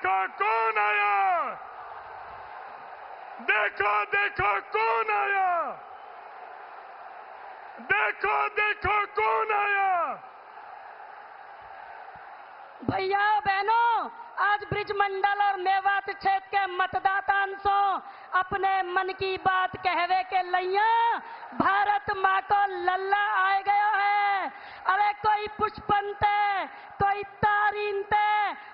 देखो कौन आया, देखो देखो कौन आया, देखो देखो कौन आया। भैया बहनों, आज ब्रिजमंडल और मेवात क्षेत्र के मतदाताओं अपने मन की बात कहवे के लैया भारत माँ को लल्ला आ गया है। अरे कोई पुष्पन ते, कोई तारीन ते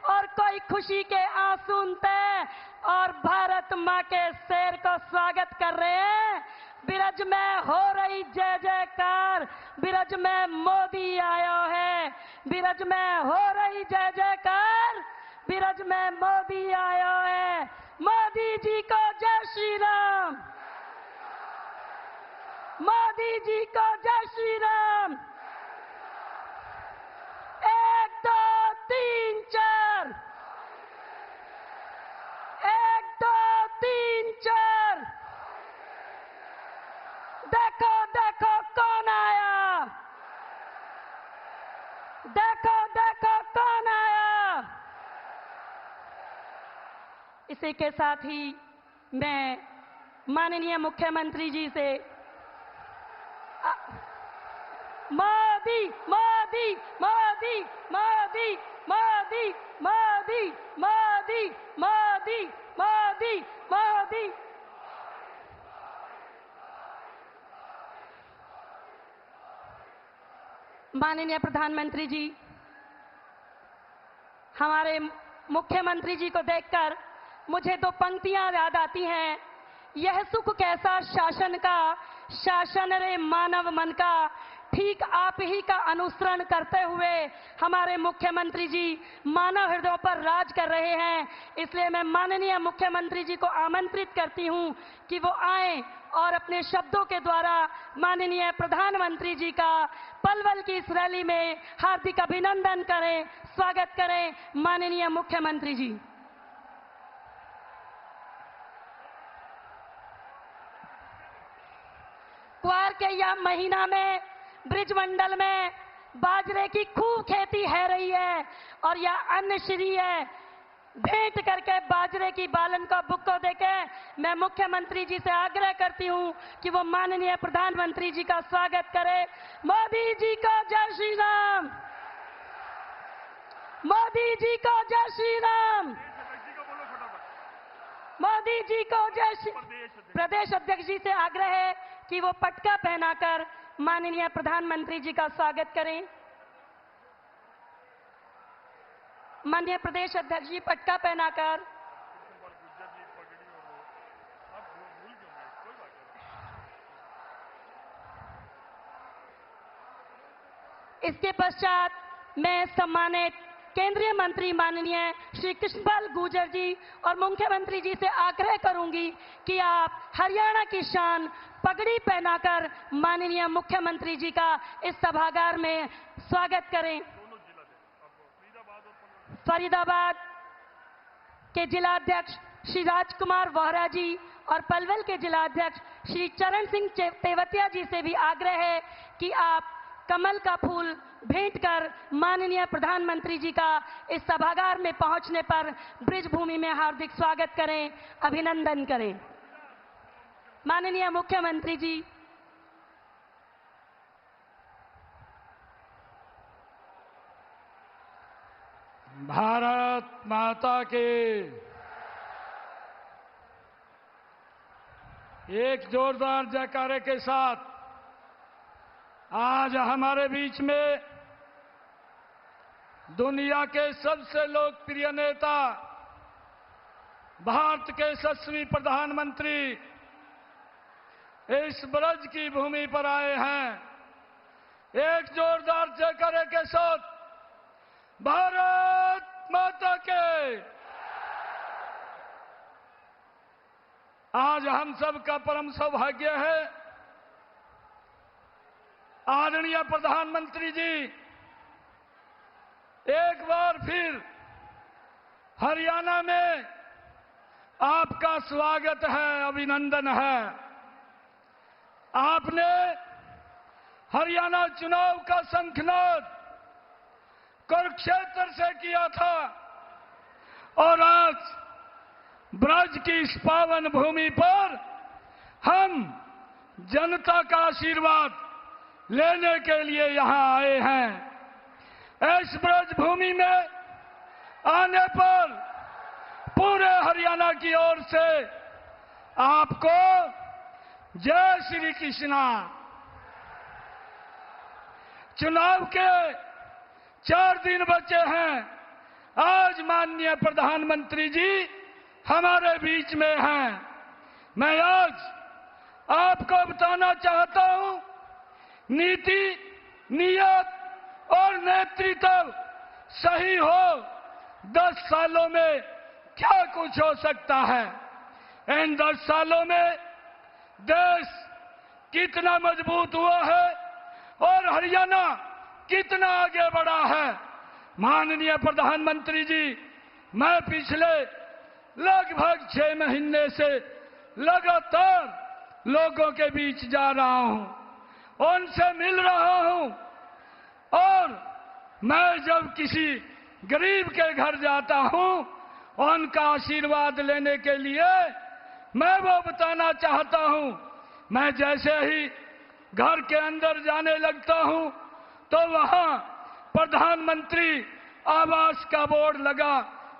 और कोई खुशी के आंसू ते और भारत माँ के शेर को स्वागत कर रहे हैं। बिरज में हो रही जय जयकार, बिरज में मोदी आयो है, बिरज में हो रही जय जयकार, बिरज में मोदी आयो है। मोदी जी को जय श्री राम, मोदी जी को जय श्री राम। 1 2 3 4, 1 2 3 4। देखो देखो कौन आया, देखो देखो कौन आया। इसी के साथ ही मैं माननीय मुख्यमंत्री जी से मोदी मोदी मोदी मोदी मोदी मोदी मोदी मोदी मोदी मोदी। माननीय प्रधानमंत्री जी, हमारे मुख्यमंत्री जी को देखकर मुझे 2 पंक्तियां याद आती हैं। यह सुख कैसा शासन का, शासन रे मानव मन का, ठीक आप ही का अनुसरण करते हुए हमारे मुख्यमंत्री जी मानव हृदयों पर राज कर रहे हैं। इसलिए मैं माननीय मुख्यमंत्री जी को आमंत्रित करती हूं कि वो आए और अपने शब्दों के द्वारा माननीय प्रधानमंत्री जी का पलवल की इस रैली में हार्दिक अभिनंदन करें, स्वागत करें। माननीय मुख्यमंत्री जी। क्वार के यह महीना में ब्रिजमंडल में बाजरे की खूब खेती है रही है और यह अन्न श्री है। भेंट करके बाजरे की बालन का बुक्को देके मैं मुख्यमंत्री जी से आग्रह करती हूं कि वो माननीय प्रधानमंत्री जी का स्वागत करें। मोदी जी को जय श्री राम, मोदी जी को जय श्री राम, मोदी जी को जय श्री। प्रदेश अध्यक्ष जी से आग्रह है कि वो पटका पहनाकर माननीय प्रधानमंत्री जी का स्वागत करें। माननीय प्रदेश अध्यक्ष जी पटका पहनाकर। इसके पश्चात मैं सम्मानित केंद्रीय मंत्री माननीय श्री कृष्णपाल गुर्जर जी और मुख्यमंत्री जी से आग्रह करूंगी कि आप हरियाणा की शान पगड़ी पहनाकर माननीय मुख्यमंत्री जी का इस सभागार में स्वागत करें। फरीदाबाद के जिलाध्यक्ष श्री राजकुमार वोहरा जी और पलवल के जिलाध्यक्ष श्री चरण सिंह तेवतिया जी से भी आग्रह है कि आप कमल का फूल भेंट कर माननीय प्रधानमंत्री जी का इस सभागार में पहुंचने पर ब्रिज भूमि में हार्दिक स्वागत करें, अभिनंदन करें। माननीय मुख्यमंत्री जी। भारत माता के एक जोरदार जयकारे के साथ आज हमारे बीच में दुनिया के सबसे लोकप्रिय नेता, भारत के यशस्वी प्रधानमंत्री इस ब्रज की भूमि पर आए हैं। एक जोरदार जयकारे के साथ भारत माता के। आज हम सब का परम सौभाग्य है, आदरणीय प्रधानमंत्री जी एक बार फिर हरियाणा में आपका स्वागत है, अभिनंदन है। आपने हरियाणा चुनाव का शंखनाद कुरुक्षेत्र से किया था और आज ब्रज की इस पावन भूमि पर हम जनता का आशीर्वाद लेने के लिए यहां आए हैं। इस ब्रज भूमि में आने पर पूरे हरियाणा की ओर से आपको जय श्री कृष्णा। चुनाव के 4 दिन बचे हैं। आज माननीय प्रधानमंत्री जी हमारे बीच में हैं। मैं आज आपको बताना चाहता हूं, नीति, नियत और नेतृत्व सही हो 10 सालों में क्या कुछ हो सकता है। इन 10 सालों में देश कितना मजबूत हुआ है और हरियाणा कितना आगे बढ़ा है। माननीय प्रधानमंत्री जी, मैं पिछले लगभग 6 महीने से लगातार लोगों के बीच जा रहा हूं, उनसे मिल रहा हूं और मैं जब किसी गरीब के घर जाता हूं, उनका आशीर्वाद लेने के लिए मैं वो बताना चाहता हूं। मैं जैसे ही घर के अंदर जाने लगता हूं तो वहां प्रधानमंत्री आवास का बोर्ड लगा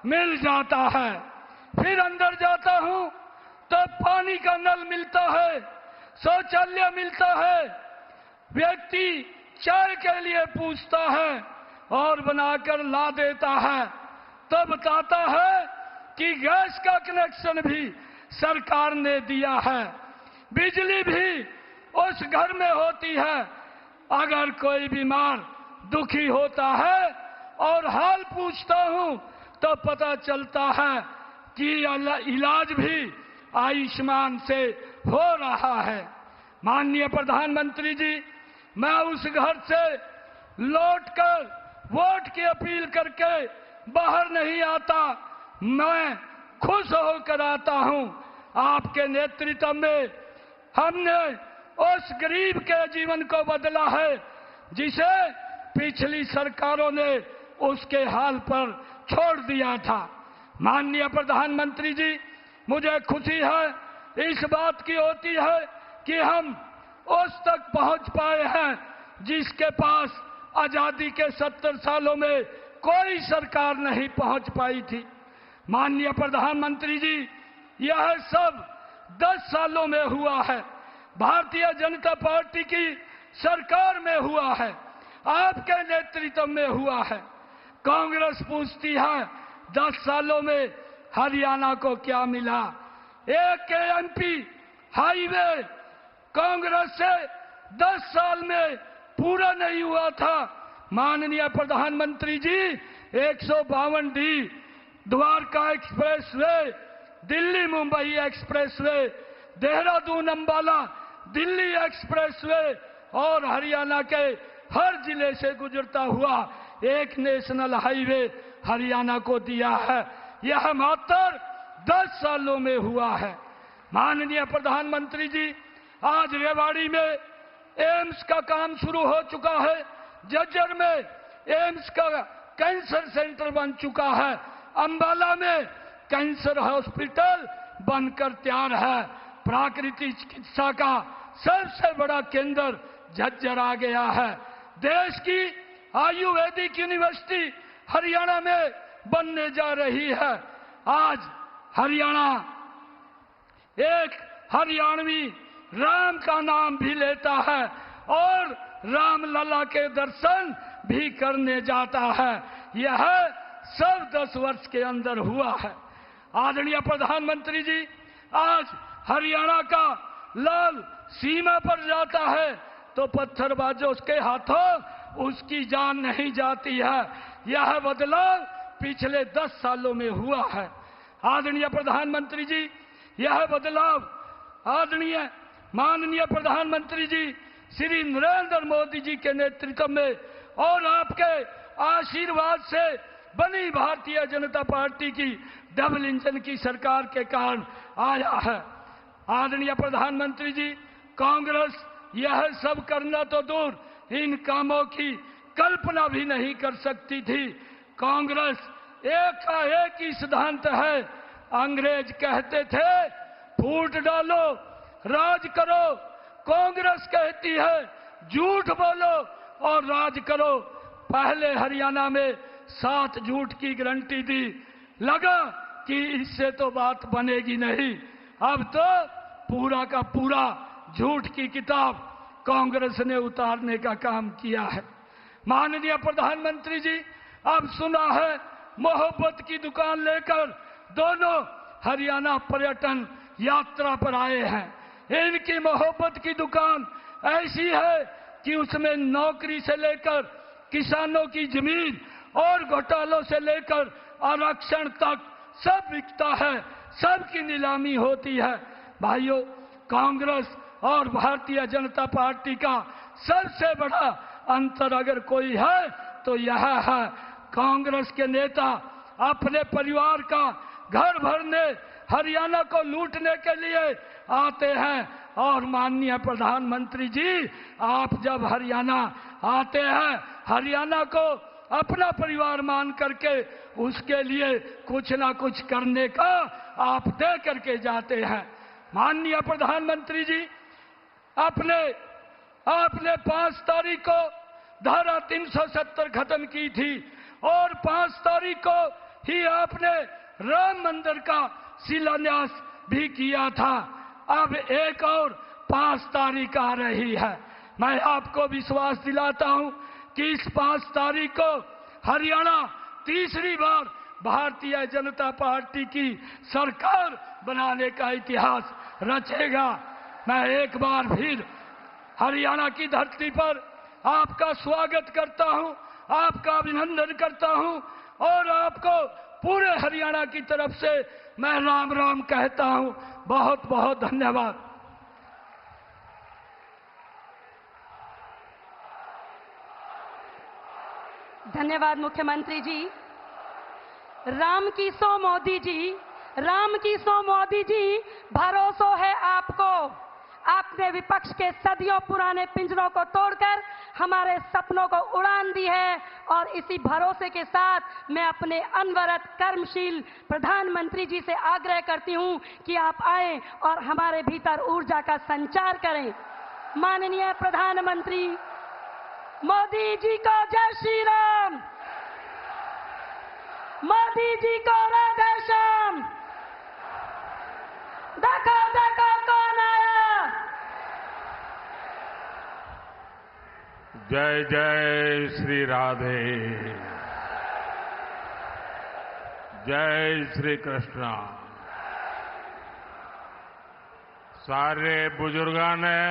मिल जाता है। फिर अंदर जाता हूं तो पानी का नल मिलता है, शौचालय मिलता है, व्यक्ति चाय के लिए पूछता है और बनाकर ला देता है। तो बताता है कि गैस का कनेक्शन भी सरकार ने दिया है, बिजली भी उस घर में होती है। अगर कोई बीमार दुखी होता है और हाल पूछता हूं तो पता चलता है कि इलाज भी आयुष्मान से हो रहा है। माननीय प्रधानमंत्री जी, मैं उस घर से लौटकर वोट की अपील करके बाहर नहीं आता, मैं खुश होकर आता हूं। आपके नेतृत्व में हमने उस गरीब के जीवन को बदला है जिसे पिछली सरकारों ने उसके हाल पर छोड़ दिया था। माननीय प्रधानमंत्री जी, मुझे खुशी है इस बात की होती है कि हम उस तक पहुंच पाए हैं जिसके पास आजादी के 70 सालों में कोई सरकार नहीं पहुंच पाई थी। माननीय प्रधानमंत्री जी, यह सब 10 सालों में हुआ है। भारतीय जनता पार्टी की सरकार में हुआ है, आपके नेतृत्व में हुआ है। कांग्रेस पूछती है 10 सालों में हरियाणा को क्या मिला। एक एमपी हाईवे कांग्रेस से 10 साल में पूरा नहीं हुआ था। माननीय प्रधानमंत्री जी, 152D Dwarka expressway, Delhi Mumbai expressway, Dehradun Ambala Delhi expressway और हरियाणा के हर जिले से गुजरता हुआ एक नेशनल हाईवे हरियाणा को दिया है। यह मात्र 10 सालों में हुआ है। माननीय प्रधानमंत्री जी, आज रेवाड़ी में एम्स का काम शुरू हो चुका है। झज्जर में एम्स का कैंसर सेंटर बन चुका है। अंबाला में कैंसर हॉस्पिटल बनकर तैयार है। प्राकृतिक चिकित्सा का सबसे बड़ा केंद्र झज्जर आ गया है। देश की आयुर्वेदिक यूनिवर्सिटी हरियाणा में बनने जा रही है। आज हरियाणा एक हरियाणवी राम का नाम भी लेता है और रामलला के दर्शन भी करने जाता है। यह सब 10 वर्ष के अंदर हुआ है। आदरणीय प्रधानमंत्री जी, आज हरियाणा का लाल सीमा पर जाता है तो पत्थरबाजों के हाथों उसकी जान नहीं जाती है। यह बदलाव पिछले 10 सालों में हुआ है। आदरणीय प्रधानमंत्री जी, यह बदलाव आदरणीय माननीय प्रधानमंत्री जी श्री नरेंद्र मोदी जी के नेतृत्व में और आपके आशीर्वाद से बनी भारतीय जनता पार्टी की डबल इंजन की सरकार के कारण आया है। आदरणीय प्रधानमंत्री जी, कांग्रेस यह सब करना तो दूर, इन कामों की कल्पना भी नहीं कर सकती थी। कांग्रेस एक का एक ही सिद्धांत है, अंग्रेज कहते थे फूट डालो, राज करो। कांग्रेस कहती है झूठ बोलो और राज करो। पहले हरियाणा में 7 झूठ की गारंटी दी, लगा कि इससे तो बात बनेगी नहीं। अब तो पूरा का पूरा झूठ की किताब कांग्रेस ने उतारने का काम किया है। माननीय प्रधानमंत्री जी, अब सुना है मोहब्बत की दुकान लेकर दोनों हरियाणा पर्यटन यात्रा पर आए हैं। इनकी मोहब्बत की दुकान ऐसी है कि उसमें नौकरी से लेकर किसानों की जमीन और घोटालों से लेकर आरक्षण तक सब बिकता है, सबकी नीलामी होती है। भाइयों, कांग्रेस और भारतीय जनता पार्टी का सबसे बड़ा अंतर अगर कोई है तो यह है, कांग्रेस के नेता अपने परिवार का घर भरने, हरियाणा को लूटने के लिए आते हैं। और माननीय प्रधानमंत्री जी, आप जब हरियाणा आते हैं, हरियाणा को अपना परिवार मान करके उसके लिए कुछ ना कुछ करने का आप दे करके जाते हैं। माननीय प्रधानमंत्री जी, आपने 5 तारीख को धारा 370 खत्म की थी और 5 तारीख को ही आपने राम मंदिर का शिलान्यास भी किया था। अब एक और 5 तारीख आ रही है। मैं आपको विश्वास दिलाता हूं कि इस 5 तारीख को हरियाणा तीसरी बार भारतीय जनता पार्टी की सरकार बनाने का इतिहास रचेगा। मैं एक बार फिर हरियाणा की धरती पर आपका स्वागत करता हूं, आपका अभिनंदन करता हूं और आपको पूरे हरियाणा की तरफ से मैं राम राम कहता हूं। बहुत बहुत धन्यवाद। धन्यवाद मुख्यमंत्री जी। राम की सो मोदी जी, राम की सो मोदी जी, भरोसा है आपको। आपने विपक्ष के सदियों पुराने पिंजरों को तोड़कर हमारे सपनों को उड़ान दी है और इसी भरोसे के साथ मैं अपने अनवरत कर्मशील प्रधानमंत्री जी से आग्रह करती हूं कि आप आएं और हमारे भीतर ऊर्जा का संचार करें। माननीय प्रधानमंत्री मोदी जी को जय श्री राम, मोदी जी को राधे श्याम। देखो देखो कौन आया। जय जय श्री राधे, जय श्री कृष्णा। सारे बुजुर्गों ने,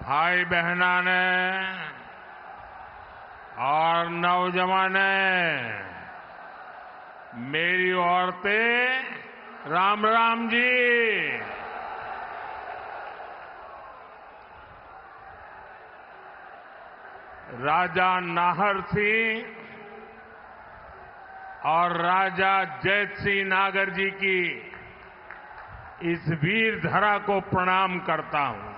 भाई बहना ने और नौजवान ने, मेरी औरतें, राम राम जी। राजा नाहर सिंह और राजा जैत सिंह नागर जी की इस वीर धरा को प्रणाम करता हूं।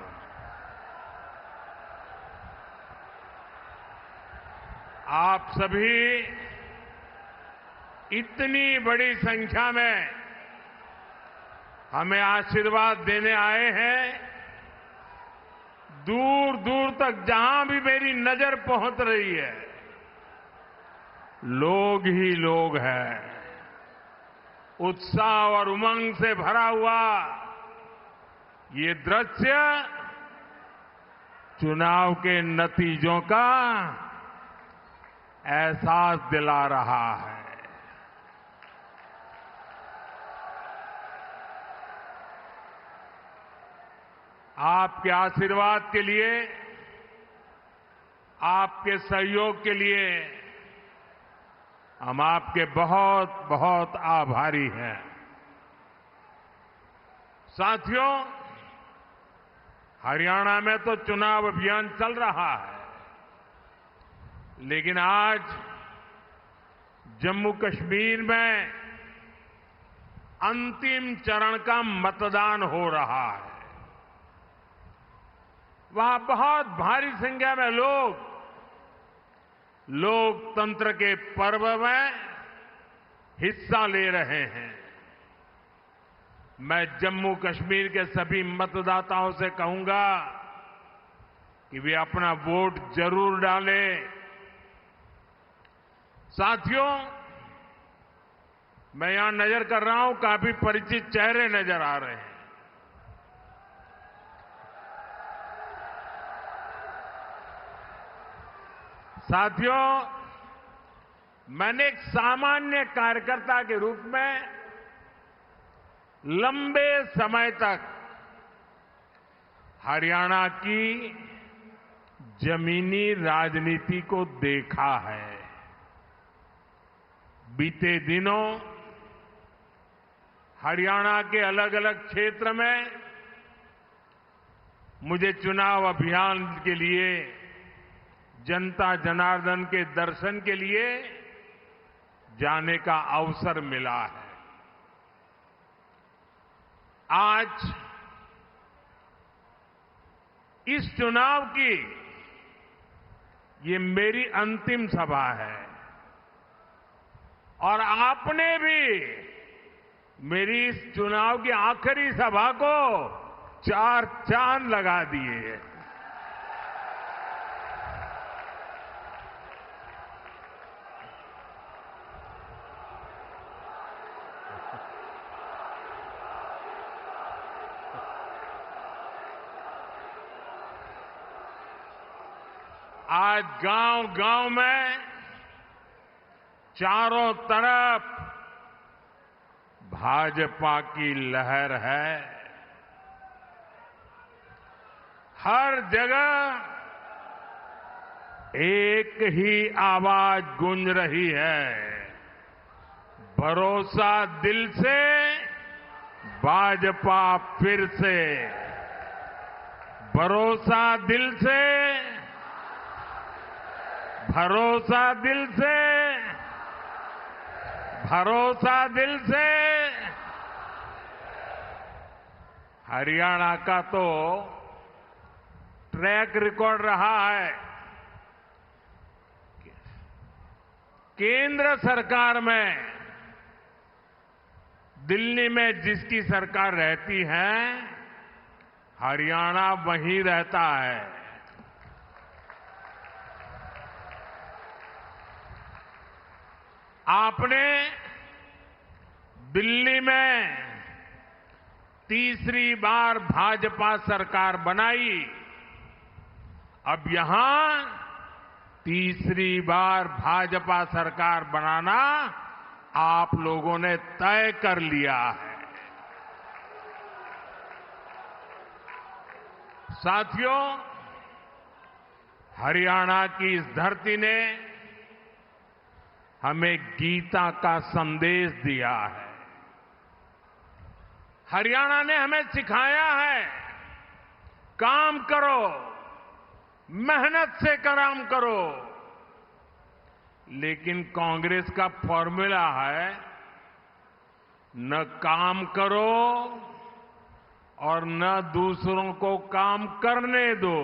आप सभी इतनी बड़ी संख्या में हमें आशीर्वाद देने आए हैं। दूर दूर तक जहां भी मेरी नजर पहुंच रही है, लोग ही लोग हैं। उत्साह और उमंग से भरा हुआ ये दृश्य चुनाव के नतीजों का एहसास दिला रहा है। आपके आशीर्वाद के लिए, आपके सहयोग के लिए हम आपके बहुत बहुत आभारी हैं। साथियों, हरियाणा में तो चुनाव अभियान चल रहा है, लेकिन आज जम्मू कश्मीर में अंतिम चरण का मतदान हो रहा है। वहां बहुत भारी संख्या में लोग लोकतंत्र के पर्व में हिस्सा ले रहे हैं। मैं जम्मू कश्मीर के सभी मतदाताओं से कहूंगा कि वे अपना वोट जरूर डालें। साथियों, मैं यहां नजर कर रहा हूं, काफी परिचित चेहरे नजर आ रहे हैं। साथियों, मैंने एक सामान्य कार्यकर्ता के रूप में लंबे समय तक हरियाणा की जमीनी राजनीति को देखा है। बीते दिनों हरियाणा के अलग अलग क्षेत्र में मुझे चुनाव अभियान के लिए, जनता जनार्दन के दर्शन के लिए जाने का अवसर मिला है। आज इस चुनाव की ये मेरी अंतिम सभा है और आपने भी मेरी इस चुनाव की आखिरी सभा को 4 चांद लगा दिए हैं। आज गांव-गांव में चारों तरफ भाजपा की लहर है। हर जगह एक ही आवाज गूंज रही है, भरोसा दिल से, भाजपा फिर से। भरोसा दिल से, भरोसा दिल से, भरोसा दिल से। हरियाणा का तो ट्रैक रिकॉर्ड रहा है। केंद्र सरकार में, दिल्ली में जिसकी सरकार रहती है, हरियाणा वहीं रहता है। आपने दिल्ली में तीसरी बार भाजपा सरकार बनाई, अब यहां तीसरी बार भाजपा सरकार बनाना आप लोगों ने तय कर लिया है। साथियों, हरियाणा की इस धरती ने हमें गीता का संदेश दिया है। हरियाणा ने हमें सिखाया है, काम करो, मेहनत से काम करो। लेकिन कांग्रेस का फॉर्मूला है, न काम करो और न दूसरों को काम करने दो।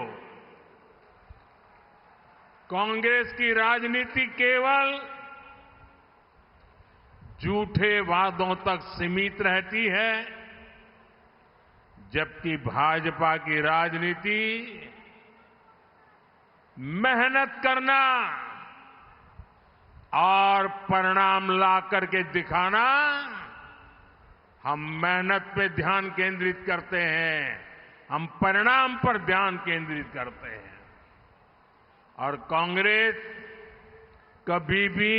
कांग्रेस की राजनीति केवल झूठे वादों तक सीमित रहती है, जबकि भाजपा की राजनीति मेहनत करना और परिणाम ला करके दिखाना। हम मेहनत पे ध्यान केंद्रित करते हैं, हम परिणाम पर ध्यान केंद्रित करते हैं। और कांग्रेस कभी भी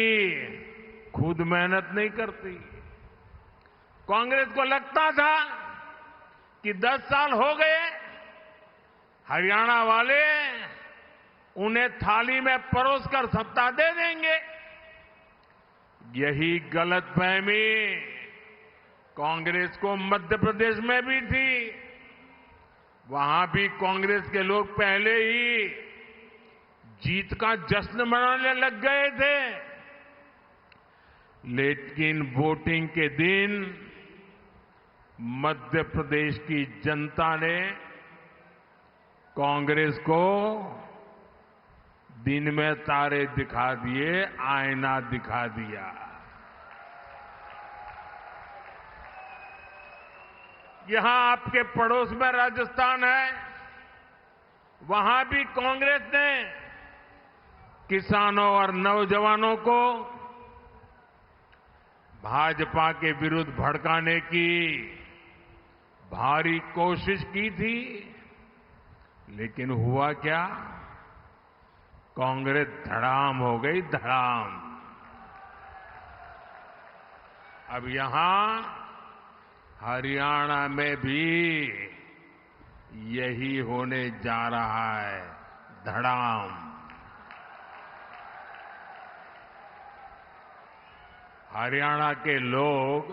खुद मेहनत नहीं करती। कांग्रेस को लगता था कि 10 साल हो गए, हरियाणा वाले उन्हें थाली में परोसकर सत्ता दे देंगे। यही गलतफहमी कांग्रेस को मध्य प्रदेश में भी थी। वहां भी कांग्रेस के लोग पहले ही जीत का जश्न मनाने लग गए थे। लेकिन वोटिंग के दिन मध्य प्रदेश की जनता ने कांग्रेस को दिन में तारे दिखा दिए, आईना दिखा दिया। यहां आपके पड़ोस में राजस्थान है, वहां भी कांग्रेस ने किसानों और नौजवानों को भाजपा के विरुद्ध भड़काने की भारी कोशिश की थी, लेकिन हुआ क्या? कांग्रेस धड़ाम हो गई, धड़ाम। अब यहां हरियाणा में भी यही होने जा रहा है, धड़ाम। हरियाणा के लोग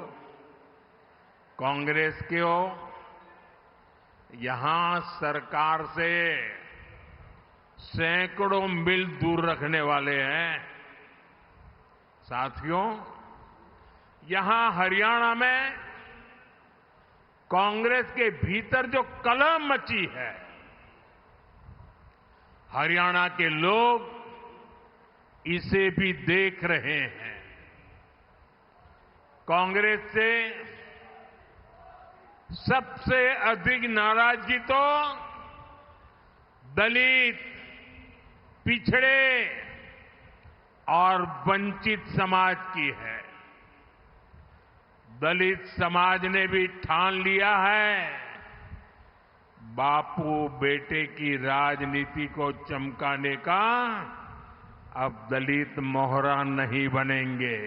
कांग्रेस को यहां सरकार से सैकड़ों मील दूर रखने वाले हैं। साथियों, यहां हरियाणा में कांग्रेस के भीतर जो कलह मची है, हरियाणा के लोग इसे भी देख रहे हैं। कांग्रेस से सबसे अधिक नाराजगी तो दलित, पिछड़े और वंचित समाज की है। दलित समाज ने भी ठान लिया है, बापू बेटे की राजनीति को चमकाने का अब दलित मोहरा नहीं बनेंगे।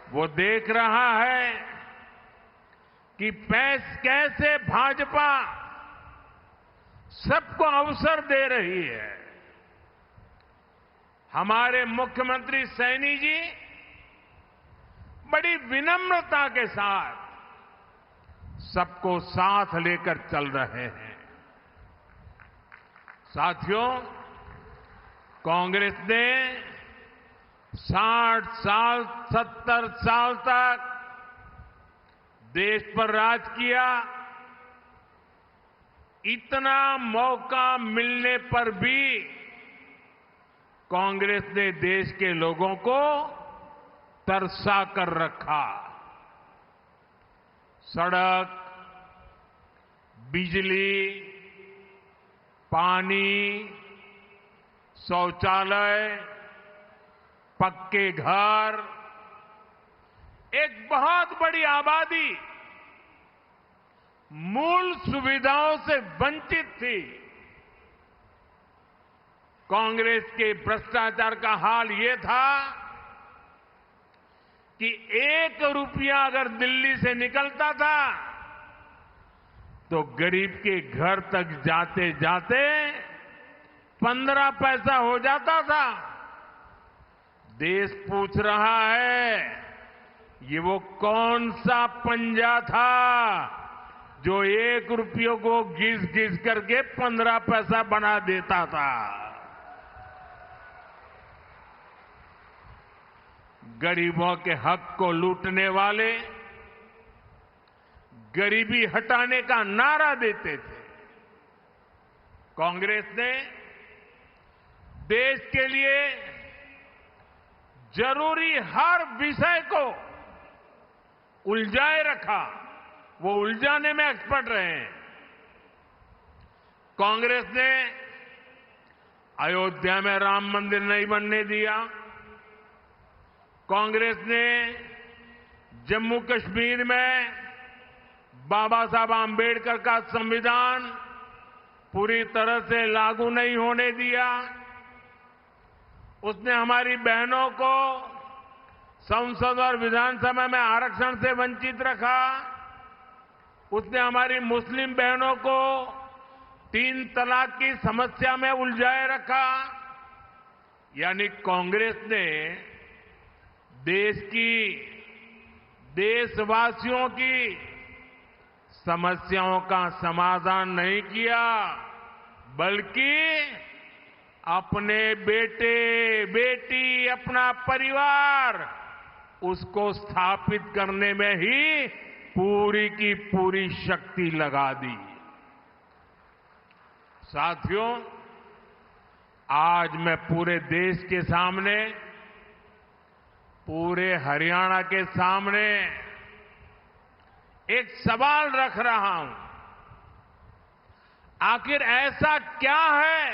वो देख रहा है कि कैसे भाजपा सबको अवसर दे रही है। हमारे मुख्यमंत्री सैनी जी बड़ी विनम्रता के साथ सबको साथ लेकर चल रहे हैं। साथियों, कांग्रेस ने 60 साल, 70 साल तक देश पर राज किया। इतना मौका मिलने पर भी कांग्रेस ने देश के लोगों को तरसा कर रखा। सड़क, बिजली, पानी, शौचालय, पक्के घर, एक बहुत बड़ी आबादी मूल सुविधाओं से वंचित थी। कांग्रेस के भ्रष्टाचार का हाल ये था कि 1 रुपया अगर दिल्ली से निकलता था तो गरीब के घर तक जाते जाते 15 पैसा हो जाता था। देश पूछ रहा है, ये वो कौन सा पंजा था जो 1 रुपये को घिस घिस करके 15 पैसा बना देता था। गरीबों के हक को लूटने वाले गरीबी हटाने का नारा देते थे। कांग्रेस ने देश के लिए जरूरी हर विषय को उलझाए रखा। वो उलझाने में एक्सपर्ट रहे हैं। कांग्रेस ने अयोध्या में राम मंदिर नहीं बनने दिया। कांग्रेस ने जम्मू कश्मीर में बाबा साहब आंबेडकर का संविधान पूरी तरह से लागू नहीं होने दिया। उसने हमारी बहनों को संसद और विधानसभा में आरक्षण से वंचित रखा। उसने हमारी मुस्लिम बहनों को 3 तलाक की समस्या में उलझाए रखा। यानी कांग्रेस ने देश की, देशवासियों की समस्याओं का समाधान नहीं किया, बल्कि अपने बेटे, बेटी, अपना परिवार, उसको स्थापित करने में ही पूरी की पूरी शक्ति लगा दी। साथियों, आज मैं पूरे देश के सामने पूरे हरियाणा के सामने एक सवाल रख रहा हूं। आखिर ऐसा क्या है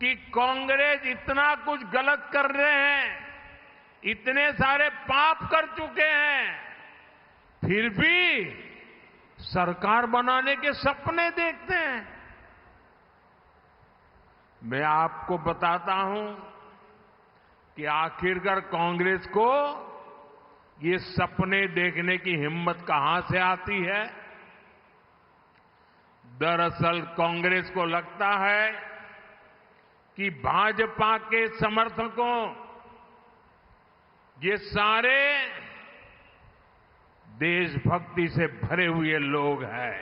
कि कांग्रेस इतना कुछ गलत कर रहे हैं, इतने सारे पाप कर चुके हैं, फिर भी सरकार बनाने के सपने देखते हैं? मैं आपको बताता हूं कि आखिरकार कांग्रेस को ये सपने देखने की हिम्मत कहां से आती है। दरअसल कांग्रेस को लगता है कि भाजपा के समर्थकों ये सारे देशभक्ति से भरे हुए लोग हैं।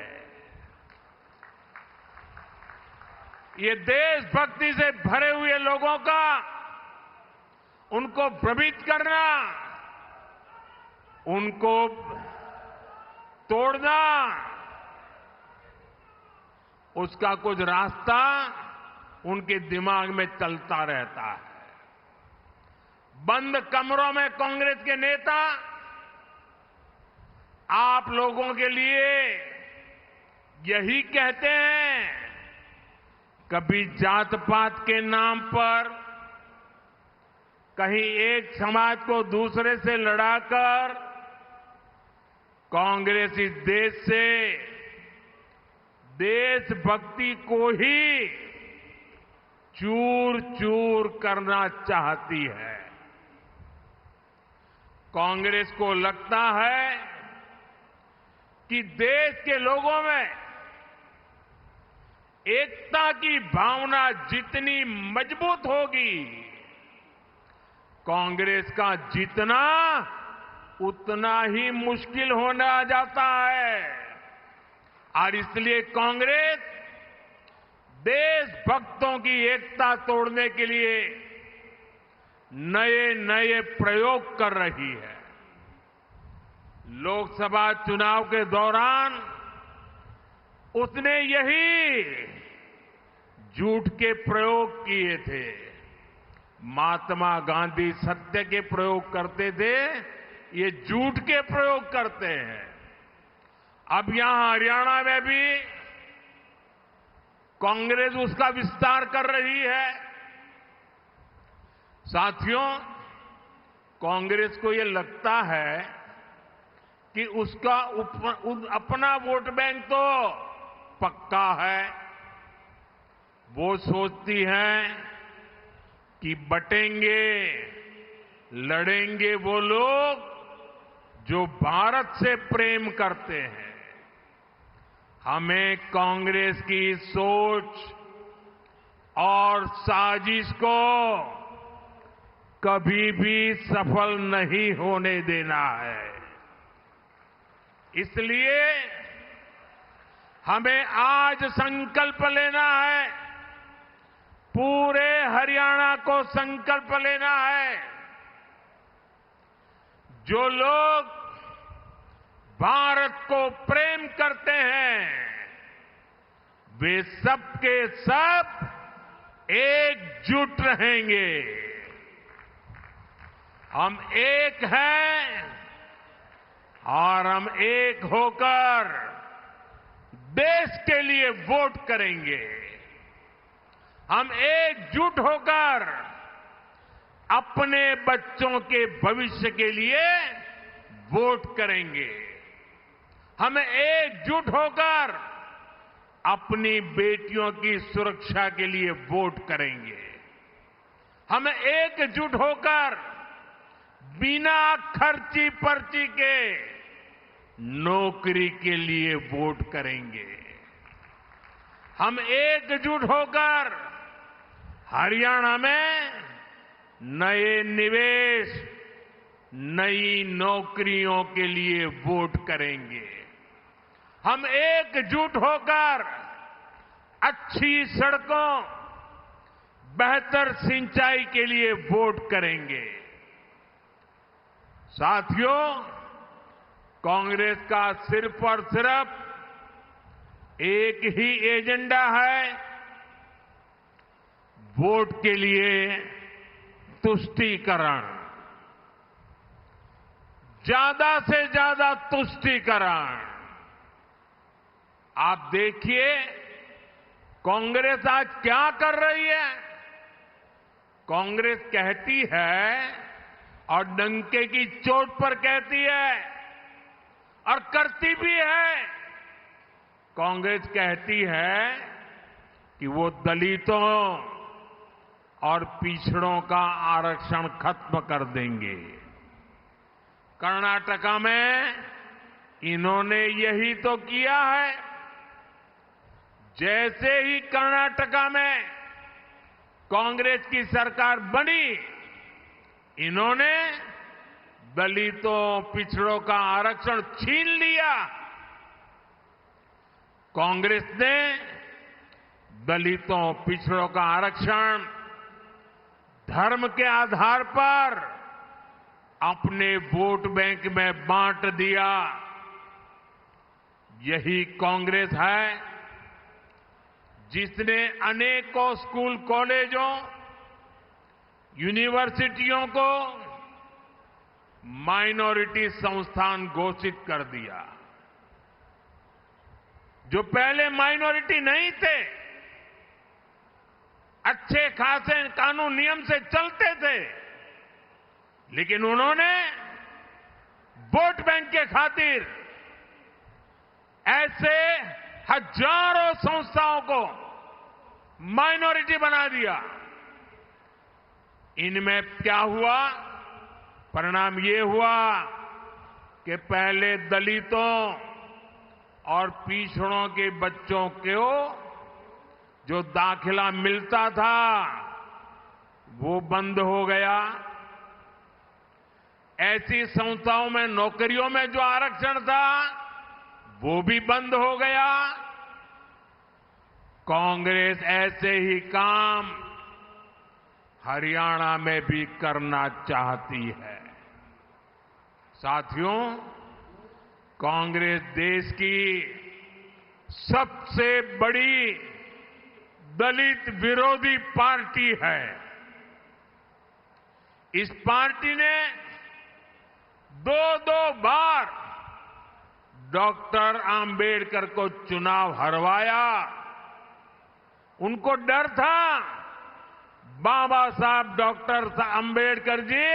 ये देशभक्ति से भरे हुए लोगों का उनको भ्रमित करना, उनको तोड़ना, उसका कुछ रास्ता उनके दिमाग में चलता रहता है। बंद कमरों में कांग्रेस के नेता आप लोगों के लिए यही कहते हैं, कभी जात पात के नाम पर कहीं एक समाज को दूसरे से लड़ाकर कांग्रेस इस देश से देशभक्ति को ही चूर चूर करना चाहती है। कांग्रेस को लगता है कि देश के लोगों में एकता की भावना जितनी मजबूत होगी, कांग्रेस का जीतना उतना ही मुश्किल होना जाता है। और इसलिए कांग्रेस देशभक्तों की एकता तोड़ने के लिए नए नए प्रयोग कर रही है। लोकसभा चुनाव के दौरान उसने यही झूठ के प्रयोग किए थे। महात्मा गांधी सत्य के प्रयोग करते थे, ये झूठ के प्रयोग करते हैं। अब यहां हरियाणा में भी कांग्रेस उसका विस्तार कर रही है। साथियों, कांग्रेस को ये लगता है कि उसका अपना वोट बैंक तो पक्का है। वो सोचती है कि बटेंगे, लड़ेंगे वो लोग जो भारत से प्रेम करते हैं। हमें कांग्रेस की सोच और साजिश को कभी भी सफल नहीं होने देना है। इसलिए हमें आज संकल्प लेना है, पूरे हरियाणा को संकल्प लेना है। जो लोग भारत को प्रेम करते हैं, वे सब के सब एकजुट रहेंगे। हम एक हैं और हम एक होकर देश के लिए वोट करेंगे। हम एकजुट होकर अपने बच्चों के भविष्य के लिए वोट करेंगे। हम एकजुट होकर अपनी बेटियों की सुरक्षा के लिए वोट करेंगे। हम एकजुट होकर बिना खर्ची पर्ची के नौकरी के लिए वोट करेंगे। हम एकजुट होकर हरियाणा में नए निवेश, नई नौकरियों के लिए वोट करेंगे। हम एकजुट होकर अच्छी सड़कों, बेहतर सिंचाई के लिए वोट करेंगे। साथियों, कांग्रेस का सिर्फ और सिर्फ एक ही एजेंडा है, वोट के लिए तुष्टीकरण। ज्यादा से ज्यादा तुष्टीकरण। आप देखिए कांग्रेस आज क्या कर रही है। कांग्रेस कहती है और डंके की चोट पर कहती है और करती भी है। कांग्रेस कहती है कि वो दलितों और पिछड़ों का आरक्षण खत्म कर देंगे। कर्नाटका में इन्होंने यही तो किया है। जैसे ही कर्नाटका में कांग्रेस की सरकार बनी, इन्होंने दलितों पिछड़ों का आरक्षण छीन लिया। कांग्रेस ने दलितों पिछड़ों का आरक्षण धर्म के आधार पर अपने वोट बैंक में बांट दिया। यही कांग्रेस है जिसने अनेकों स्कूल कॉलेजों यूनिवर्सिटियों को माइनॉरिटी संस्थान घोषित कर दिया। जो पहले माइनॉरिटी नहीं थे, अच्छे खासे कानून नियम से चलते थे, लेकिन उन्होंने वोट बैंक के खातिर ऐसे हजारों संस्थाओं को माइनॉरिटी बना दिया। इनमें क्या हुआ? परिणाम ये हुआ कि पहले दलितों और पिछड़ों के बच्चों को जो दाखिला मिलता था वो बंद हो गया। ऐसी संस्थाओं में नौकरियों में जो आरक्षण था वो भी बंद हो गया। कांग्रेस ऐसे ही काम हरियाणा में भी करना चाहती है। साथियों, कांग्रेस देश की सबसे बड़ी दलित विरोधी पार्टी है। इस पार्टी ने दो बार डॉक्टर आंबेडकर को चुनाव हरवाया। उनको डर था बाबा साहब डॉक्टर आंबेडकर जी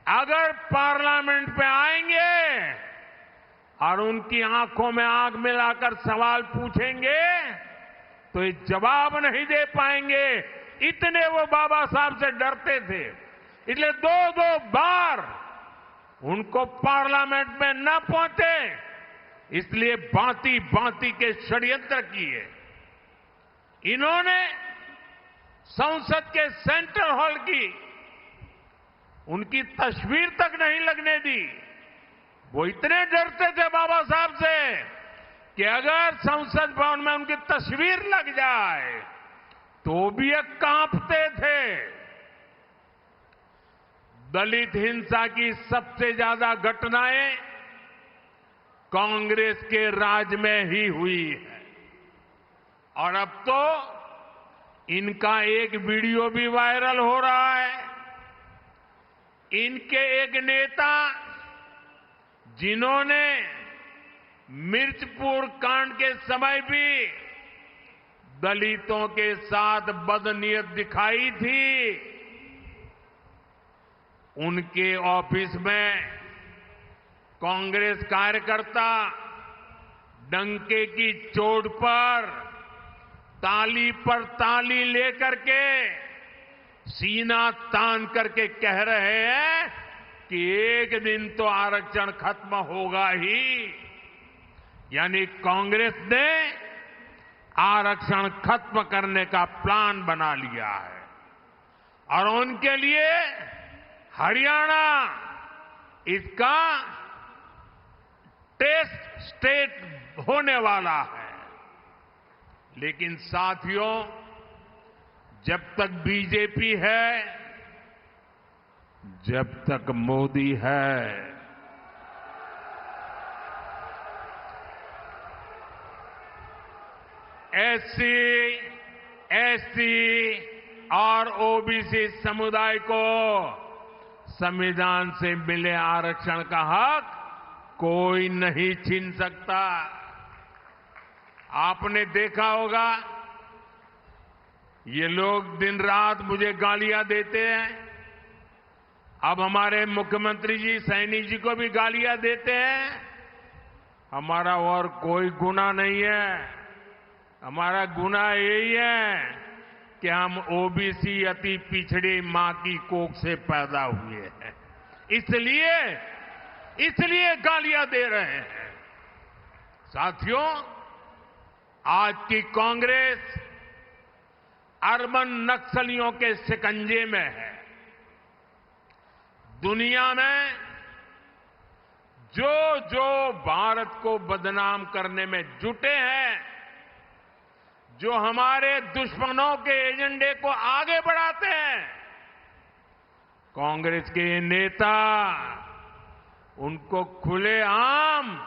अगर पार्लियामेंट में आएंगे और उनकी आंखों में आंख मिलाकर सवाल पूछेंगे तो ये जवाब नहीं दे पाएंगे। इतने वो बाबा साहब से डरते थे। इसलिए दो बार उनको पार्लियामेंट में न पहुंचे, इसलिए भांति भांति के षड्यंत्र किए। इन्होंने संसद के सेंट्रल हॉल की उनकी तस्वीर तक नहीं लगने दी। वो इतने डरते थे बाबा साहब से कि अगर संसद भवन में उनकी तस्वीर लग जाए तो भी ये कांपते थे। दलित हिंसा की सबसे ज्यादा घटनाएं कांग्रेस के राज में ही हुई है। और अब तो इनका एक वीडियो भी वायरल हो रहा है। इनके एक नेता जिन्होंने मिर्चपुर कांड के समय भी दलितों के साथ बदनीयत दिखाई थी, उनके ऑफिस में कांग्रेस कार्यकर्ता डंके की चोट पर ताली लेकर के सीना तान करके कह रहे हैं कि एक दिन तो आरक्षण खत्म होगा ही। यानी कांग्रेस ने आरक्षण खत्म करने का प्लान बना लिया है और उनके लिए हरियाणा इसका टेस्ट स्टेट होने वाला है। लेकिन साथियों, जब तक बीजेपी है, जब तक मोदी है, एससी और ओबीसी समुदाय को संविधान से मिले आरक्षण का हक कोई नहीं छीन सकता। आपने देखा होगा, ये लोग दिन रात मुझे गालियां देते हैं। अब हमारे मुख्यमंत्री जी, सैनी जी को भी गालियां देते हैं। हमारा और कोई गुनाह नहीं है। हमारा गुनाह यही है कि हम ओबीसी अति पिछड़ी मां की कोख से पैदा हुए हैं, इसलिए गालियां दे रहे हैं। साथियों, आज की कांग्रेस अर्बन नक्सलियों के शिकंजे में है। दुनिया में जो भारत को बदनाम करने में जुटे हैं, जो हमारे दुश्मनों के एजेंडे को आगे बढ़ाते हैं, कांग्रेस के ये नेता उनको खुलेआम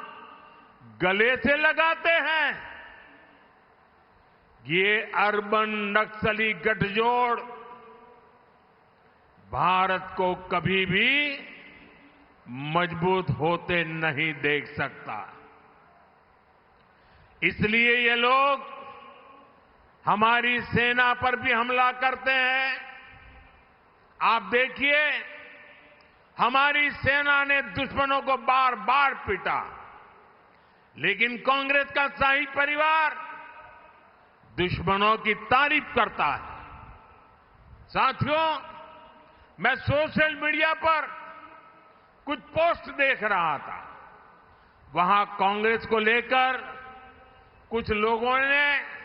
गले से लगाते हैं। ये अर्बन नक्सली गठजोड़ भारत को कभी भी मजबूत होते नहीं देख सकता। इसलिए ये लोग हमारी सेना पर भी हमला करते हैं। आप देखिए, हमारी सेना ने दुश्मनों को बार बार पीटा, लेकिन कांग्रेस का शाही परिवार दुश्मनों की तारीफ करता है। साथियों, मैं सोशल मीडिया पर कुछ पोस्ट देख रहा था। वहां कांग्रेस को लेकर कुछ लोगों ने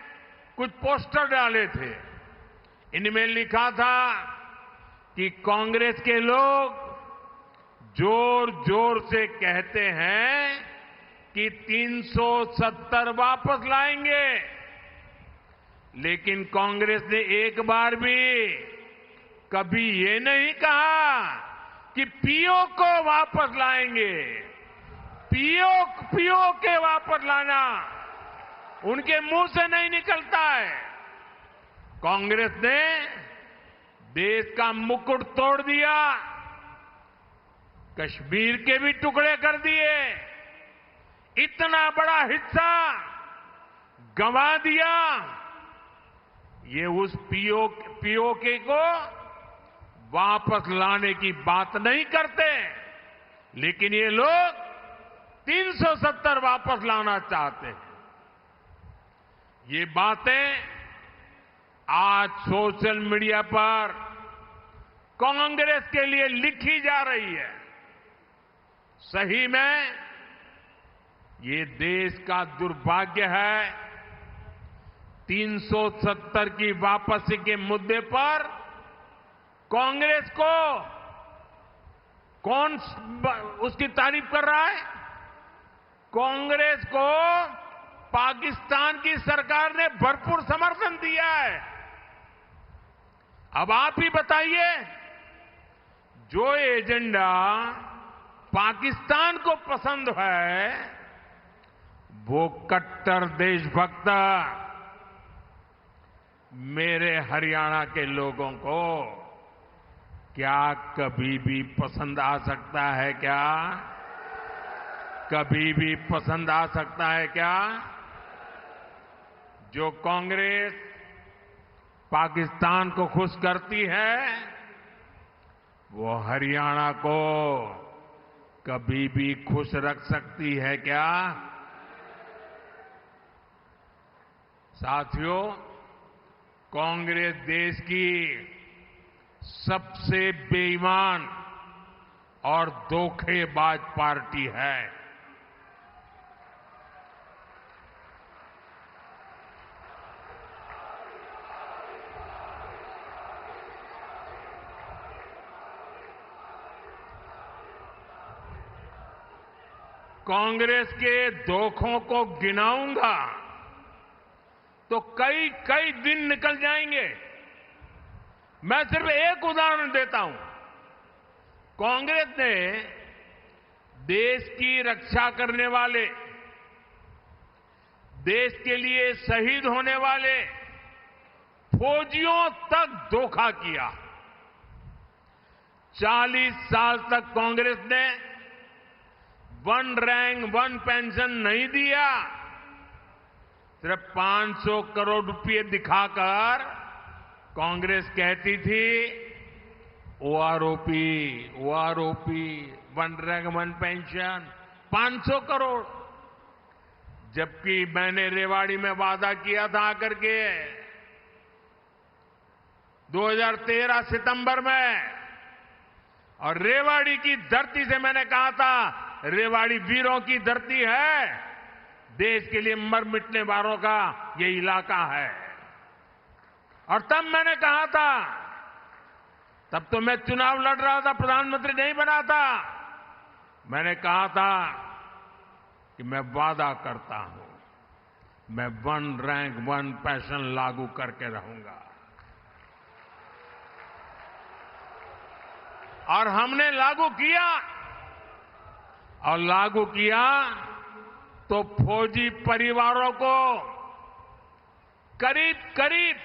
कुछ पोस्टर डाले थे। इनमें लिखा था कि कांग्रेस के लोग जोर जोर से कहते हैं कि 370 वापस लाएंगे, लेकिन कांग्रेस ने एक बार भी कभी ये नहीं कहा कि पीओ को वापस लाएंगे। पीओ के वापस लाना उनके मुंह से नहीं निकलता है। कांग्रेस ने देश का मुकुट तोड़ दिया, कश्मीर के भी टुकड़े कर दिए, इतना बड़ा हिस्सा गंवा दिया। ये उस पीओके को वापस लाने की बात नहीं करते, लेकिन ये लोग 370 वापस लाना चाहते हैं। ये बातें आज सोशल मीडिया पर कांग्रेस के लिए लिखी जा रही है। सही में ये देश का दुर्भाग्य है। 370 की वापसी के मुद्दे पर कांग्रेस को कौन उसकी तारीफ कर रहा है? कांग्रेस को पाकिस्तान की सरकार ने भरपूर समर्थन दिया है। अब आप ही बताइए, जो एजेंडा पाकिस्तान को पसंद है, वो कट्टर देशभक्त मेरे हरियाणा के लोगों को क्या कभी भी पसंद आ सकता है? क्या कभी भी पसंद आ सकता है क्या? जो कांग्रेस पाकिस्तान को खुश करती है, वो हरियाणा को कभी भी खुश रख सकती है क्या? साथियों, कांग्रेस देश की सबसे बेईमान और धोखेबाज पार्टी है। कांग्रेस के धोखों को गिनाऊंगा तो कई कई दिन निकल जाएंगे। मैं सिर्फ एक उदाहरण देता हूं। कांग्रेस ने देश की रक्षा करने वाले, देश के लिए शहीद होने वाले फौजियों तक धोखा किया। 40 साल तक कांग्रेस ने वन रैंक वन पेंशन नहीं दिया। सिर्फ 500 करोड़ रुपए दिखाकर कांग्रेस कहती थी OROP, OROP, one rank one pension, 500 crore. जबकि मैंने रेवाड़ी में वादा किया था आकर के 2013 सितंबर में, और रेवाड़ी की धरती से मैंने कहा था, रेवाड़ी वीरों की धरती है, देश के लिए मर मिटने वालों का ये इलाका है। और तब मैंने कहा था, तब तो मैं चुनाव लड़ रहा था, प्रधानमंत्री नहीं बना था, मैंने कहा था कि मैं वादा करता हूं, मैं वन रैंक वन पेंशन लागू करके रहूंगा। और हमने लागू किया, और लागू किया तो फौजी परिवारों को करीब करीब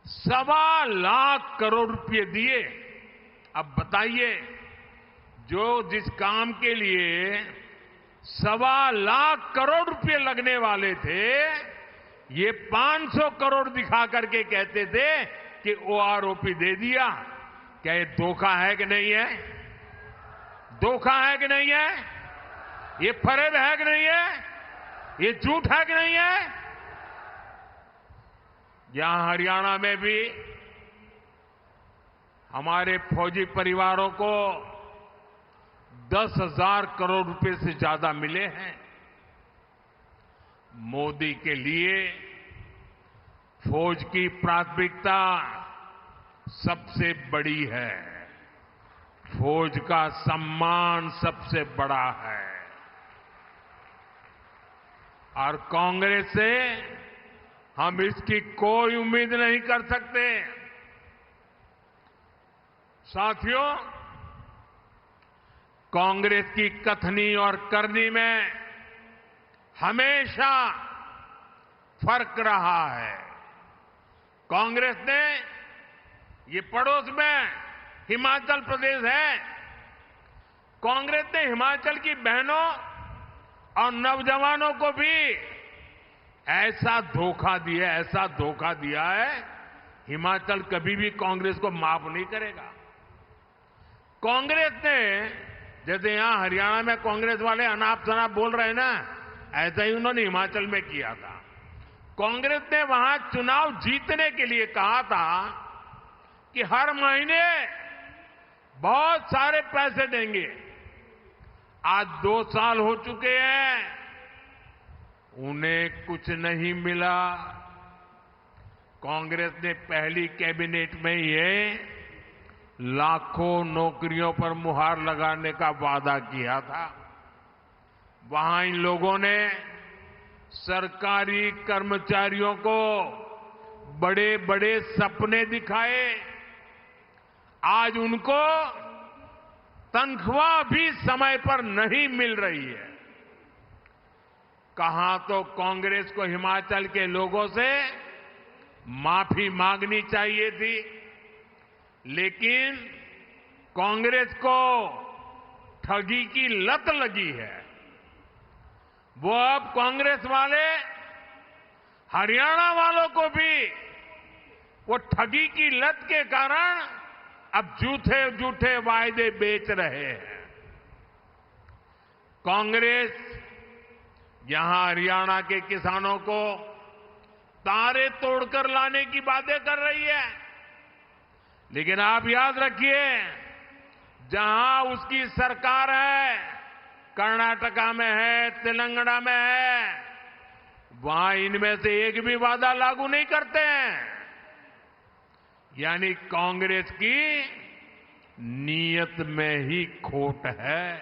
1.25 लाख करोड़ रुपए दिए। अब बताइए, जो जिस काम के लिए 1.25 लाख करोड़ रुपए लगने वाले थे, ये 500 करोड़ दिखा करके कहते थे कि ओआरओपी दे दिया। क्या ये धोखा है कि नहीं है? धोखा है कि नहीं है? ये फरेब है कि नहीं है? ये झूठ है कि नहीं है? यहां हरियाणा में भी हमारे फौजी परिवारों को 10,000 करोड़ रुपए से ज्यादा मिले हैं। मोदी के लिए फौज की प्राथमिकता सबसे बड़ी है, फौज का सम्मान सबसे बड़ा है। और कांग्रेस से हम इसकी कोई उम्मीद नहीं कर सकते। साथियों, कांग्रेस की कथनी और करनी में हमेशा फर्क रहा है। कांग्रेस ने, ये पड़ोस में हिमाचल प्रदेश है, कांग्रेस ने हिमाचल की बहनों और नौजवानों को भी ऐसा धोखा दिया है, हिमाचल कभी भी कांग्रेस को माफ नहीं करेगा। कांग्रेस ने, जैसे यहां हरियाणा में कांग्रेस वाले अनाप शनाप बोल रहे हैं ना, ऐसा ही उन्होंने हिमाचल में किया था। कांग्रेस ने वहां चुनाव जीतने के लिए कहा था कि हर महीने बहुत सारे पैसे देंगे। आज 2 साल हो चुके हैं, उन्हें कुछ नहीं मिला। कांग्रेस ने पहली कैबिनेट में ये लाखों नौकरियों पर मुहर लगाने का वादा किया था। वहां इन लोगों ने सरकारी कर्मचारियों को बड़े बड़े सपने दिखाए। आज उनको तनख्वाह भी समय पर नहीं मिल रही है। कहा तो कांग्रेस को हिमाचल के लोगों से माफी मांगनी चाहिए थी, लेकिन कांग्रेस को ठगी की लत लगी है। वो अब कांग्रेस वाले हरियाणा वालों को भी वो ठगी की लत के कारण अब झूठे झूठे वायदे बेच रहे हैं। कांग्रेस यहां हरियाणा के किसानों को तारे तोड़कर लाने की बातें कर रही है, लेकिन आप याद रखिए, जहां उसकी सरकार है, कर्नाटका में है, तेलंगाना में है, वहां इनमें से एक भी वादा लागू नहीं करते हैं। यानी कांग्रेस की नीयत में ही खोट है।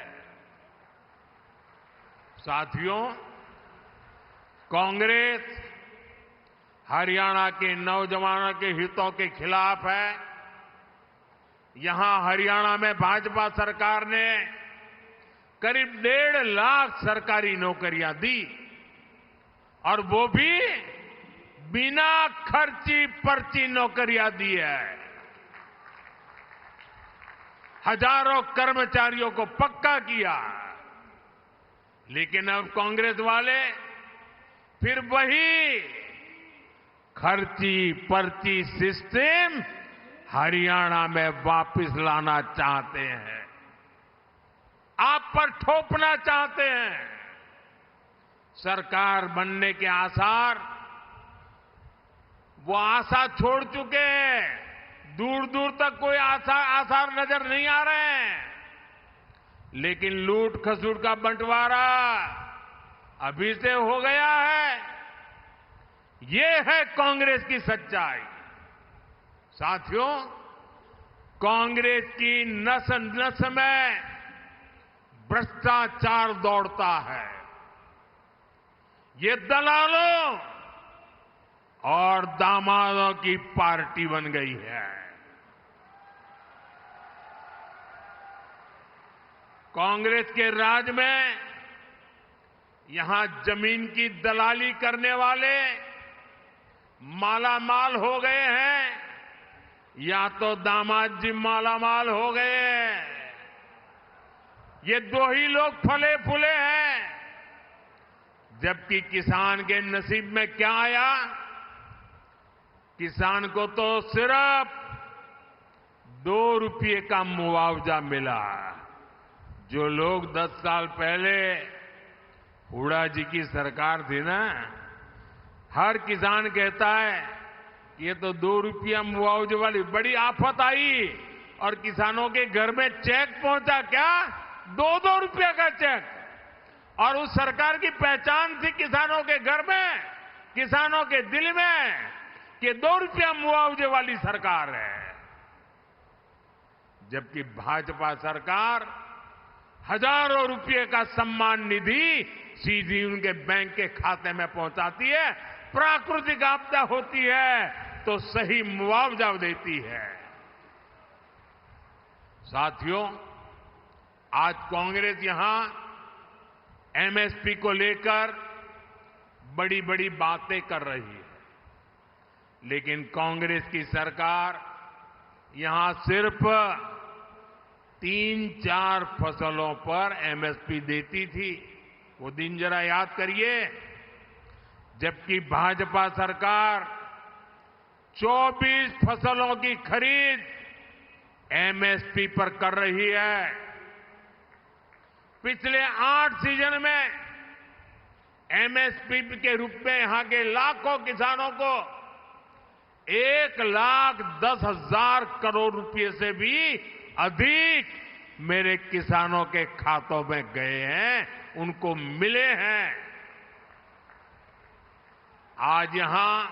साथियों, कांग्रेस हरियाणा के नौजवानों के हितों के खिलाफ है। यहां हरियाणा में भाजपा सरकार ने करीब 1.5 लाख सरकारी नौकरियां दी, और वो भी बिना खर्ची पर्ची नौकरियां दी है। हजारों कर्मचारियों को पक्का किया। लेकिन अब कांग्रेस वाले फिर वही खर्ची पर्ची सिस्टम हरियाणा में वापस लाना चाहते हैं, आप पर थोपना चाहते हैं। सरकार बनने के आसार, वो आशा छोड़ चुके हैं। दूर दूर तक कोई आसार नजर नहीं आ रहे हैं। लेकिन लूट खसूट का बंटवारा अभी से हो गया है। ये है कांग्रेस की सच्चाई। साथियों, कांग्रेस की नस नस में भ्रष्टाचार दौड़ता है। ये दलालों और दामादों की पार्टी बन गई है। कांग्रेस के राज में यहां जमीन की दलाली करने वाले मालामाल हो गए हैं, या तो दामाद जी मालामाल हो गए हैं। ये दो ही लोग फले फूले हैं। जबकि किसान के नसीब में क्या आया? किसान को तो सिर्फ 2 रुपये का मुआवजा मिला। जो लोग 10 साल पहले हुड्डा जी की सरकार थी ना, हर किसान कहता है ये तो 2 रुपया मुआवजे वाली बड़ी आफत आई और किसानों के घर में चेक पहुंचा। क्या 2-2 रुपया का चेक? और उस सरकार की पहचान थी किसानों के घर में, किसानों के दिल में, कि 2 रुपया मुआवजे वाली सरकार है। जबकि भाजपा सरकार हजारों रुपये का सम्मान निधि सीधी उनके बैंक के खाते में पहुंचाती है। प्राकृतिक आपदा होती है तो सही मुआवजा देती है। साथियों, आज कांग्रेस यहां एमएसपी को लेकर बड़ी बड़ी बातें कर रही है। लेकिन कांग्रेस की सरकार यहां सिर्फ 3-4 फसलों पर एमएसपी देती थी। वो दिन जरा याद करिए। जबकि भाजपा सरकार 24 फसलों की खरीद एमएसपी पर कर रही है। पिछले 8 सीजन में एमएसपी के रूप में यहां के लाखों किसानों को 1,10,000 करोड़ रुपए से भी अधिक मेरे किसानों के खातों में गए हैं, उनको मिले हैं। आज यहां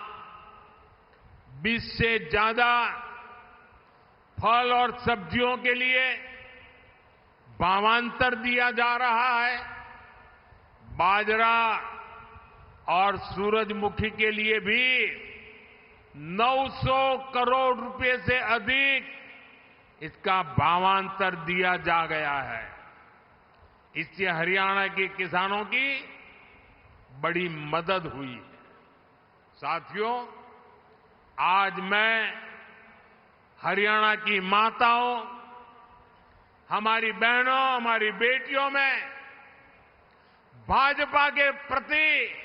20 से ज्यादा फल और सब्जियों के लिए भावांतर दिया जा रहा है। बाजरा और सूरजमुखी के लिए भी 900 करोड़ रुपए से अधिक इसका भावांतर दिया जा गया है। इससे हरियाणा के किसानों की बड़ी मदद हुई है। साथियों, आज मैं हरियाणा की माताओं, हमारी बहनों, हमारी बेटियों में भाजपा के प्रति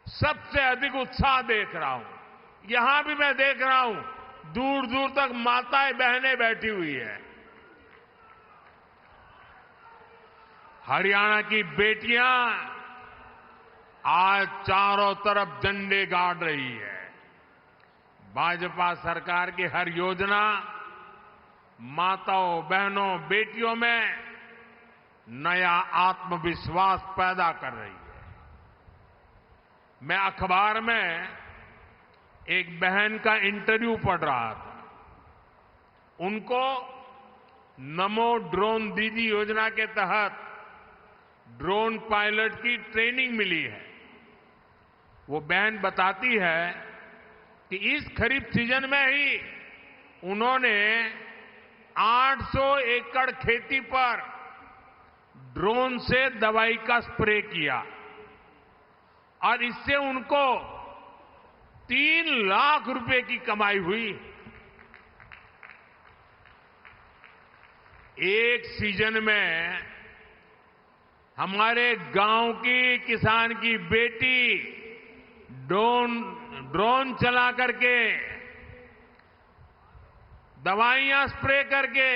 सबसे अधिक उत्साह देख रहा हूं। यहां भी मैं देख रहा हूं, दूर दूर तक माताएं बहनें बैठी हुई है। हरियाणा की बेटियां आज चारों तरफ झंडे गाड़ रही है। भाजपा सरकार की हर योजना माताओं, बहनों, बेटियों में नया आत्मविश्वास पैदा कर रही है। मैं अखबार में एक बहन का इंटरव्यू पढ़ रहा था। उनको नमो ड्रोन दीदी योजना के तहत ड्रोन पायलट की ट्रेनिंग मिली है। वो बहन बताती है कि इस खरीफ सीजन में ही उन्होंने 800 एकड़ खेती पर ड्रोन से दवाई का स्प्रे किया और इससे उनको 3 लाख रुपए की कमाई हुई। एक सीजन में हमारे गांव की किसान की बेटी ड्रोन चला करके दवाइयां स्प्रे करके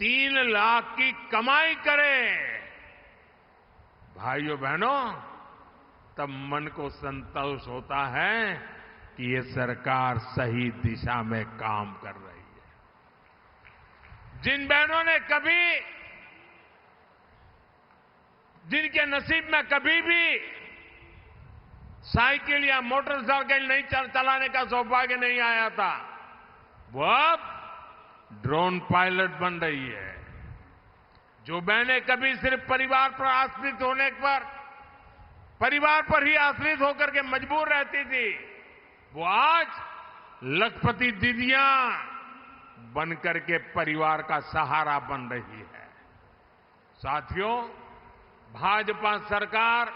3 लाख की कमाई करे, भाइयों बहनों, तब मन को संतोष होता है कि ये सरकार सही दिशा में काम कर रही है। जिन बहनों ने जिनके नसीब में कभी भी साइकिल या मोटरसाइकिल नहीं चलाने का सौभाग्य नहीं आया था, वो अब ड्रोन पायलट बन रही है। जो बहनें कभी सिर्फ परिवार पर आश्रित होने पर, परिवार पर ही आश्रित होकर के मजबूर रहती थी, वो आज लखपति दीदियां बनकर के परिवार का सहारा बन रही है। साथियों, भाजपा सरकार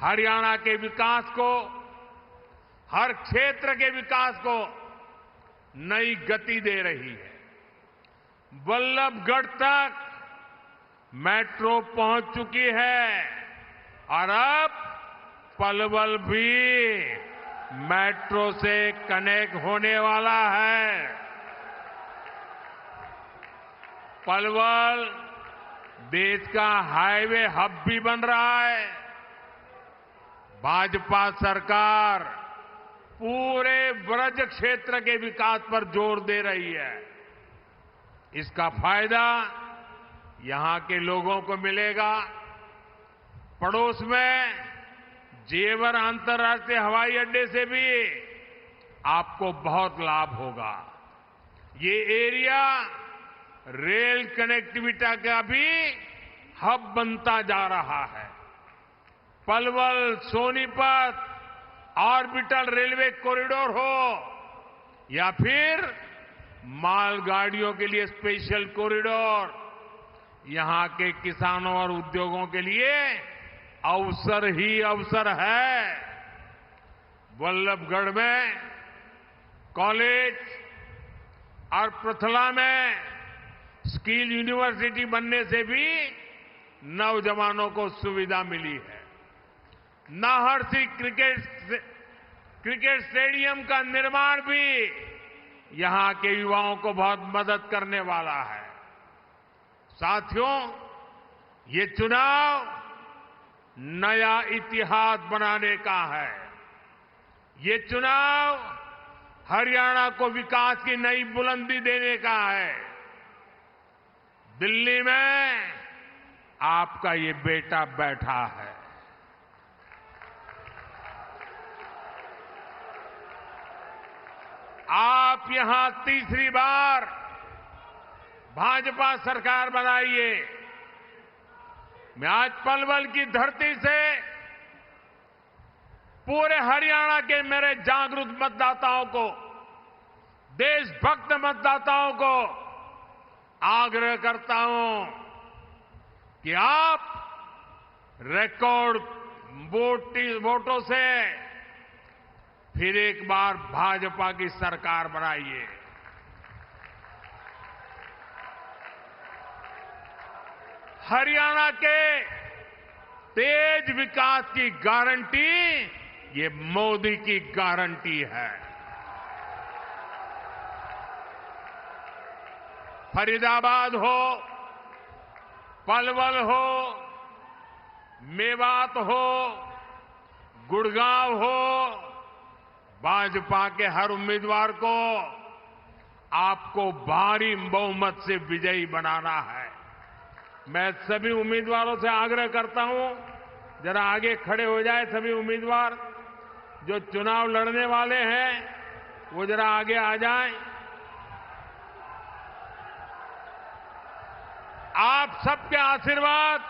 हरियाणा के विकास को, हर क्षेत्र के विकास को नई गति दे रही है। बल्लभगढ़ तक मेट्रो पहुंच चुकी है और अब पलवल भी मेट्रो से कनेक्ट होने वाला है। पलवल देश का हाईवे हब भी बन रहा है। भाजपा सरकार पूरे ब्रज क्षेत्र के विकास पर जोर दे रही है। इसका फायदा यहां के लोगों को मिलेगा। पड़ोस में जेवर अंतर्राष्ट्रीय हवाई अड्डे से भी आपको बहुत लाभ होगा। ये एरिया रेल कनेक्टिविटी का भी हब बनता जा रहा है। Palwal Sonipat orbital railway corridor हो या फिर मालगाड़ियों के लिए स्पेशल कॉरिडोर, यहां के किसानों और उद्योगों के लिए अवसर ही अवसर है। बल्लभगढ़ में कॉलेज और पृथला में स्किल यूनिवर्सिटी बनने से भी नौजवानों को सुविधा मिली है। नाहरसी क्रिकेट स्टेडियम का निर्माण भी यहां के युवाओं को बहुत मदद करने वाला है। साथियों, ये चुनाव नया इतिहास बनाने का है। ये चुनाव हरियाणा को विकास की नई बुलंदी देने का है। दिल्ली में आपका ये बेटा बैठा है। आप यहां तीसरी बार भाजपा सरकार बनाइए। मैं आज पलवल की धरती से पूरे हरियाणा के मेरे जागरूक मतदाताओं को, देशभक्त मतदाताओं को आग्रह करता हूं कि आप रिकॉर्ड वोटों से फिर एक बार भाजपा की सरकार बनाइए। हरियाणा के तेज विकास की गारंटी ये मोदी की गारंटी है। फरीदाबाद हो, पलवल हो, मेवात हो, गुड़गांव हो, भाजपा के हर उम्मीदवार को आपको भारी बहुमत से विजयी बनाना है। मैं सभी उम्मीदवारों से आग्रह करता हूं, जरा आगे खड़े हो जाए सभी उम्मीदवार जो चुनाव लड़ने वाले हैं, वो जरा आगे आ जाएं। आप सबके आशीर्वाद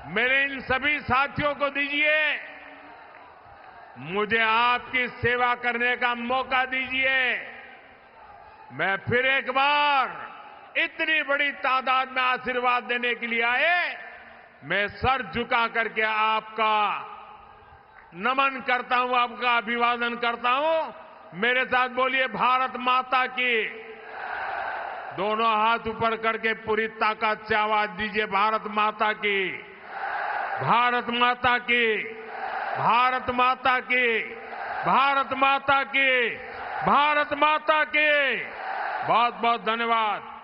मेरे इन सभी साथियों को दीजिए। मुझे आपकी सेवा करने का मौका दीजिए। मैं फिर एक बार इतनी बड़ी तादाद में आशीर्वाद देने के लिए आए, मैं सर झुका करके आपका नमन करता हूं, आपका अभिवादन करता हूं। मेरे साथ बोलिए, भारत माता की, दोनों हाथ ऊपर करके पूरी ताकत से आवाज दीजिए, भारत माता की, भारत माता की, भारत माता की, भारत माता की, भारत माता की। बहुत बहुत धन्यवाद।